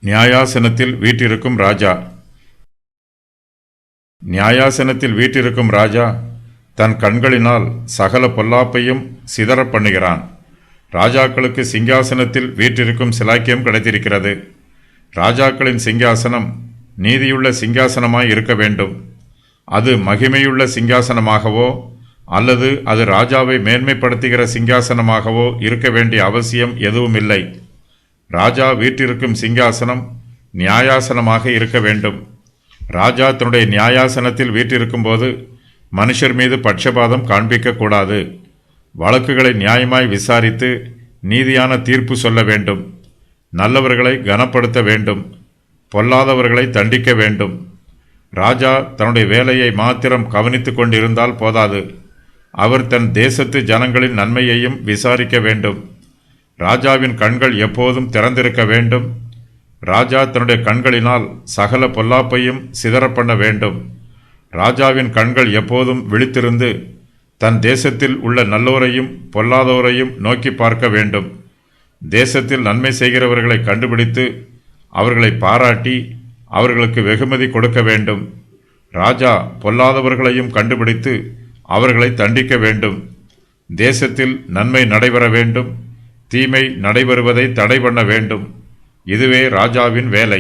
நியாயாசனத்தில் வீற்றிருக்கும் ராஜா. நியாயாசனத்தில் வீற்றிருக்கும் ராஜா தன் கண்களினால் சகல பொல்லாப்பையும் சிதறப் பண்ணுகிறான். ராஜாக்களுக்கு சிங்காசனத்தில் வீற்றிருக்கும் சிலாக்கியம் கிடைத்திருக்கிறது. ராஜாக்களின் சிங்காசனம் நீதியுள்ள சிங்காசனமாய் இருக்க வேண்டும். அது மகிமையுள்ள சிங்காசனமாகவோ அல்லது அது ராஜாவை மேன்மைப்படுத்துகிற சிங்காசனமாகவோ இருக்க வேண்டிய அவசியம் எதுவுமில்லை. ராஜா வீற்றிருக்கும் சிங்காசனம் நியாயாசனமாக இருக்க வேண்டும். ராஜா தன்னுடைய நியாயாசனத்தில் வீற்றிருக்கும் போது மனுஷர் மீது பட்சபாதம் காண்பிக்கக்கூடாது. வழக்குகளை நியாயமாய் விசாரித்து நீதியான தீர்ப்பு சொல்ல வேண்டும். நல்லவர்களை கனப்படுத்த வேண்டும். பொல்லாதவர்களை தண்டிக்க வேண்டும். ராஜா தன்னுடைய வேலையை மாத்திரம் கவனித்து கொண்டிருந்தால் போதாது. அவர் தன் தேசத்து ஜனங்களின் நன்மையையும் விசாரிக்க வேண்டும். ராஜாவின் கண்கள் எப்போதும் திறந்திருக்க வேண்டும். ராஜா தன்னுடைய கண்களினால் சகல பொல்லாப்பையும் சிதறப்பண்ண வேண்டும். ராஜாவின் கண்கள் எப்போதும் விழித்திருந்து தன் தேசத்தில் உள்ள நல்லோரையும் பொல்லாதோரையும் நோக்கி பார்க்க வேண்டும். தேசத்தில் நன்மை செய்கிறவர்களை கண்டுபிடித்து அவர்களை பாராட்டி அவர்களுக்கு வெகுமதி கொடுக்க வேண்டும். ராஜா பொல்லாதவர்களையும் கண்டுபிடித்து அவர்களை தண்டிக்க வேண்டும். தேசத்தில் நன்மை நடைபெற வேண்டும். தீமை நடைபெறுவதை தடை பண்ண வேண்டும். இதுவே ராஜாவின் வேலை.